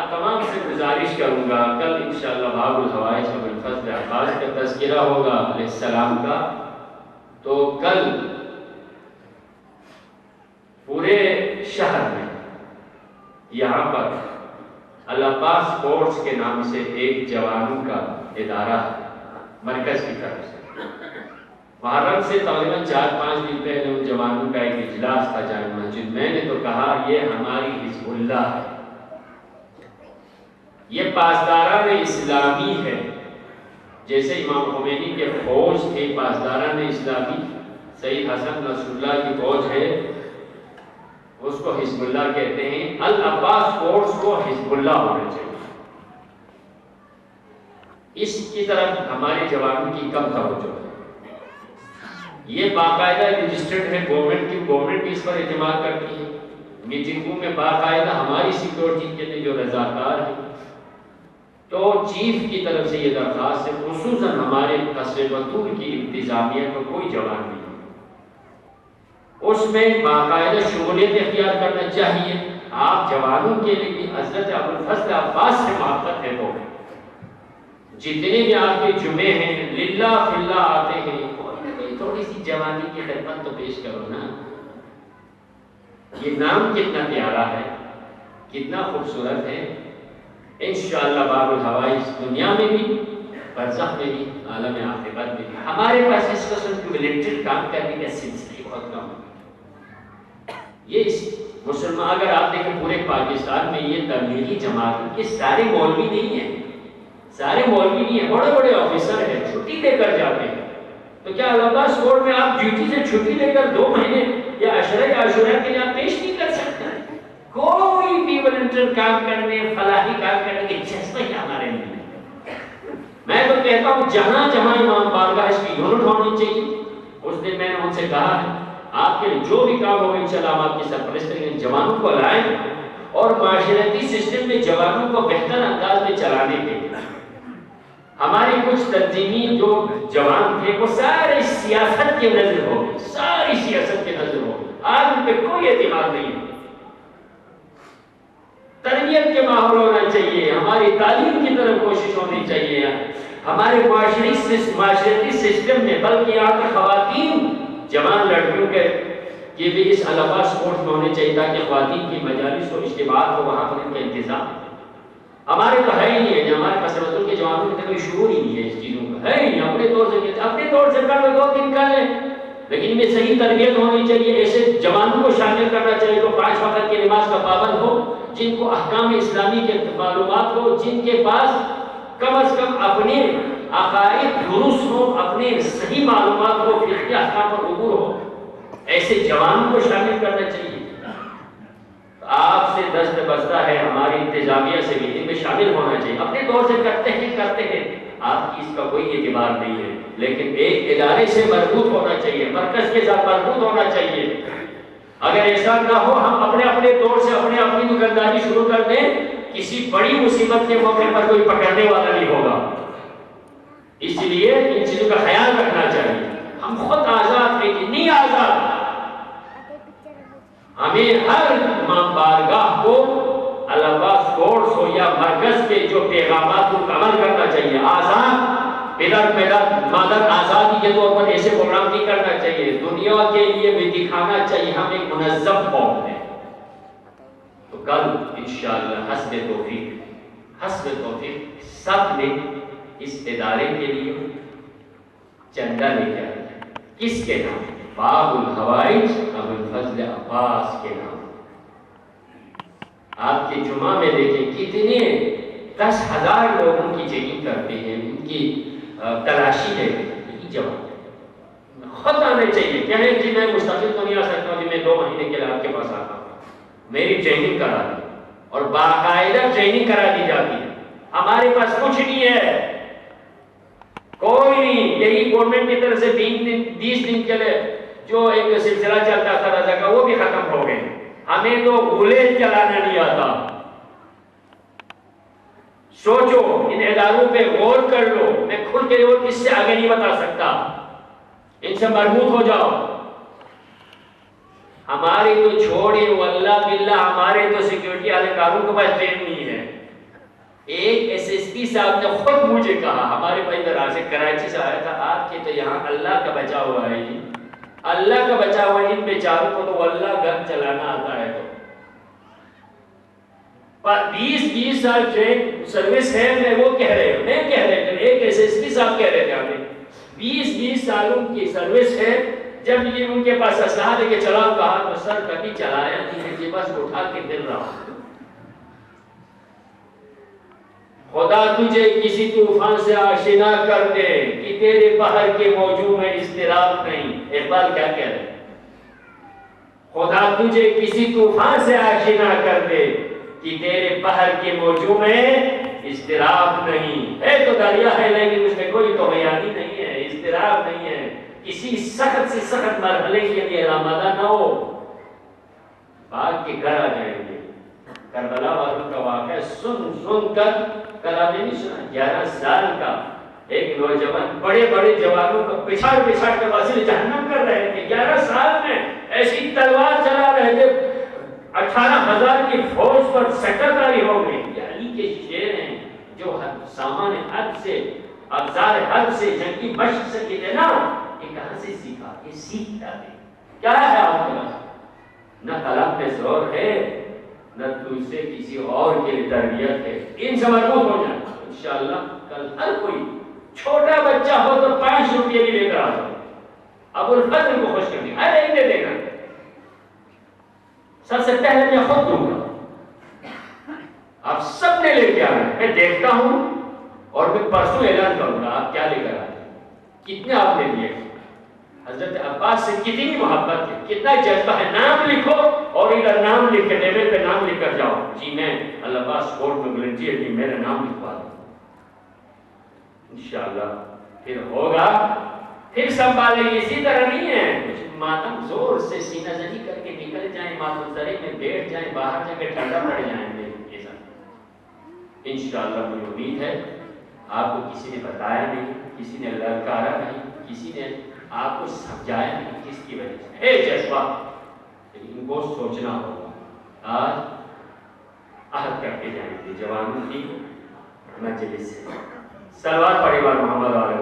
آپ تمام سے گزارش کروں گا، کل انشاءاللہ باب الحوائج ابوالفضل عباس کا تذکرہ ہوگا علیہ السلام کا، تو کل پورے شہر میں یہاں پر العباس کورس کے نام سے ایک جوانوں کا ادارہ مرکز کی طرف سے محرم سے تقریباً 4-5 دن پہلے ان جوانوں کا ایک اجلاس تھا جامع مسجد. میں نے تو کہا یہ ہماری حزب اللہ ہے، یہ پاسداران اسلامی ہے. جیسے امام خمینی کے فوج تھے پاسداران اسلامی، سید حسن نصر اللہ کی فوج ہے، اس کو حزب اللہ کہتے ہیں. العباس کورس کو حزب اللہ ہونا چاہیے. اس کی طرف ہمارے جوانوں کی کم توجہ ہے. یہ باقاعدہ رجسٹرڈ ہے گورنمنٹ بھی اس پر اعتماد کرتی ہے. میٹنگوں میں باقاعدہ ہماری سیکورٹی کے لیے جو رضاکار ہیں، تو چیف کی طرف سے یہ درخواست ہے، خصوصاً ہمارے قصر بطور کی انتظامیہ کو کوئی جوان نہیں، اس میں باقاعدہ شمولیت اختیار کرنا چاہیے. آپ جوانوں کے لیے بھی حضرت ابوالفضل عباس سے محبت ہے تو جتنے بھی آپ کے جمعے ہیں للہ فی اللہ آتے ہیں، تھوڑی سی جوانی کی خدمت تو پیش کرو نا. یہ نام کتنا پیارا ہے، کتنا خوبصورت ہے. انشاءاللہ باب الحوائج دنیا میں بھی، برزخ میں بھی، عالم آخرت میں بھی. ہمارے پاس اس قسم کی ملٹری کام کرنے کا سلسلہ بہت کم ہے. یہ مسلمان اگر آپ دیکھیں پورے پاکستان میں یہ تبلیغی جماعت کے سارے مولوی نہیں ہیں، سارے مولوی نہیں ہیں، بڑے بڑے آفیسر ہیں، چھٹی لے کر جاتے ہیں. تو کیا العباس کورٹ میں آپ ڈیوٹی سے چھٹی لے کر 2 مہینے یا عشرہ عاشورہ کے لیے آپ پیش نہیں کر سکتے؟ کوئی بھی والنٹر کام کرنے، فلاحی کام کرنے کے جذبہ ہی ہمارے نہیں ہے. میں تو کہتا ہوں جہاں جہاں امام بارگاہ اس کی یونٹ ہونی چاہیے. اس دن میں نے ان سے کہا ہے آپ کے جو بھی کام ہوگا انشاءاللہ ہم آپ کی سرپرست کریں گے. جوانوں کو لائیں اور معاشرتی سسٹم میں جوانوں کو بہتر انداز میں چلانے کے لیے ہماری کچھ تنظیمی جو جوان تھے وہ سارے سیاست کے نظر ہو گئے، ساری سیاست کے نظر ہو گئے. آج ان پہ کوئی اعتماد نہیں ہے. تربیت کے ماحول ہونا چاہیے، ہماری تعلیم کی طرف کوشش ہونی چاہیے، ہمارے معاشرتی سسٹم میں. بلکہ یہاں پر خواتین جوان لڑکیوں کے بھی اس العباس کورس میں ہونے چاہیے تاکہ خواتین کی مجالس و اجتماعات ہو، وہاں پر ان کا انتظام. ہمارے تو ہے ہی نہیں ہے، ہمارے کثرتوں کے جوانوں میں کوئی شعور ہی نہیں ہے اس چیزوں کا، ہے ہی نہیں. اپنے طور سے کر لو 2 دن کر لیں، لیکن ان میں صحیح تربیت ہونی چاہیے. ایسے جوانوں کو شامل کرنا چاہیے جو 5 وقت کی نماز کا پابند ہو، جن کو احکام اسلامی کے معلومات ہو، جن کے پاس کم از کم اپنے عقائد درست ہو، اپنے صحیح معلومات ہو، فقہی احکام پر عبور ہو. ایسے جوانوں کو شامل کرنا چاہیے. آپ سے دست بستہ ہے، ہماری انتظامیہ سے بھی ان میں شامل ہونا چاہیے. اپنے طور سے کرتے ہیں، آپ کی اس کا کوئی اعتبار نہیں ہے، لیکن ایک ادارے سے مربوط ہونا چاہیے، مرکز کے ساتھ مربوط ہونا چاہیے. اگر ایسا نہ ہو ہم اپنے طور سے اپنی دکانداری شروع کر دیں، کسی بڑی مصیبت کے موقع پر کوئی پکڑنے والا نہیں ہوگا. اس لیے ان چیزوں کا خیال رکھنا چاہیے. ہم خود آزاد ہیں کہ نہیں آزاد، ہمیں ہر امام بارگاہ کو العباس کورس ہو یا مرکز کے جو پیغامات کو عمل کرنا چاہیے. آزاد مادر آزادی کے طور پر ایسے پروگرام نہیں کرنا چاہیے. دنیا کے لیے بھی دکھانا چاہیے ہم ایک منظم قوم ہیں. تو کل انشاءاللہ حسب توفیق سب نے اس ادارے کے لیے چندہ لے کے آئے. کس کے نام؟ باب الحوائج ابوالفضل عباس کے نام. آپ کے جمعہ میں دیکھیں کتنے 10,000 لوگوں کی چیکنگ کرتے ہیں، ان کی تلاشی لیتے ہیں. یہی جواب خود آنے چاہیے. کہیں جی میں مستقل تو نہیں آ سکتا ہوں، جی میں 2 مہینے کے لیے آپ کے پاس آتا ہوں. میری ٹریننگ کرا دی اور باقاعدہ ٹریننگ کرا دی جاتی ہے. ہمارے پاس کچھ نہیں ہے، کوئی نہیں. یہی گورنمنٹ کی طرف سے 20 دن کے لیے جو ایک سلسلہ چلتا تھا رضا کا، وہ بھی ختم ہو گئے. ہمیں تو گولے چلانا نہیں آتا. سوچو، ان اداروں پہ غور کر لو. میں کھل کے اور اس سے آگے نہیں بتا سکتا. ان سے مربوط ہو جاؤ. ہماری تو چھوڑے واللہ باللہ، ہمارے تو سیکیورٹی اہلکاروں کے پاس ٹرین نہیں ہے. ایک ایس ایس پی صاحب نے خود مجھے کہا، ہمارے بھائی ادھر سے کراچی سے آیا تھا، آپ کے تو یہاں اللہ کا بچا ہوا ہے جی، اللہ کا بچا ہوا ہے، ان بیچاروں کو تو اللہ گھر چلانا آتا ہے تو 20 سال ٹرین سروس ہے، میں وہ کہہ رہے ہوں، نہیں کہہ رہے تھے، ایک ایس ایس پی صاحب کہہ رہے تھے ہمیں 20 سالوں کی سروس ہے، جب یہ ان کے پاس اسلحہ لے کے چلاؤ کہا تو سر کبھی چلایا نہیں ہے جی، بس اٹھا کے دل رہا ہوں۔ خدا تجھے کسی طوفان سے آشنا کر دے کہ تیرے بحر کے موجوں میں اضطراب نہیں۔ اقبال کیا کہہ رہے ہیں؟ خدا تجھے کسی طوفان سے آشنا کر دے کہ تیرے بحر کے موجوں میں اضطراب نہیں ہے، تو دریا ہے لیکن اس میں کوئی طغیانی نہیں ہے، اضطراب نہیں ہے، کسی سخت سے سخت مرحلے کے لیے آمادہ نہ ہو، بھاگ کے گھر آ جائیں گے۔ کربلا والوں کا واقعہ سن کر کل آپ نے نہیں سنا، 11 سال کا ایک نوجوان بڑے بڑے جوانوں کا پچھاڑ کر واسل جہنم کر رہے تھے، 11 سال میں ایسی تلوار چلا رہے تھے، 18,000 کی فوج پر سکرداری ہو گئی۔ یہ علی کے شعر ہیں جو سامان حرب سے، افزار حرب سے، جنگی مشق سے کہتے ہیں نا، یہ کہاں سے سیکھا؟ یہ سیکھتا ہے کیا ہے آپ کے پاس؟ نہ قلم میں زور ہے، نہ دوسرے کسی اور کے لیے تربیت ہے، ان سے مربوط ہو جائے انشاءاللہ۔ کل ہر کوئی چھوٹا بچہ ہو تو 5 روپے بھی لے کر آ جائے، ابو الفضل کو خوش کرنے ہر ایک نے دینا، سب سے پہلے میں خود دوں گا، آپ سب نے لے کے آنا ہے، میں دیکھتا ہوں اور میں پرسوں اعلان کروں گا آپ کیا لے کر آئے، کتنے آپ نے لیے۔ حضرت عباس سے کتنی محبت ہے، کتنا جذبہ ہے، نام لکھو اور ادھر نام لکھ کے ٹیبل پہ نام لکھ کر جاؤ، جی میں اللہ عباس کورٹ میں گارنٹی ہے کہ میرا نام لکھوا دوں انشاءاللہ، پھر ہوگا، پھر سنبھالیں گے۔ اسی طرح نہیں ہے کچھ ماتم زور سے سینہ زنی کر کے نکل جائیں، ماتم زرے میں بیٹھ جائیں، باہر جا کے ٹھنڈا پڑ جائیں گے، ایسا انشاءاللہ مجھے امید ہے۔ آپ کو کسی نے بتایا نہیں، کسی نے للکارا نہیں، کسی نے آپ کو سمجھایا نہیں، کس کی وجہ سے ہے جذبہ، لیکن ان کو سوچنا ہوگا۔ آج عہد کرتے جائیں گے جوانوں کی مجلس سے، صلوات پڑھیں محمد علیہ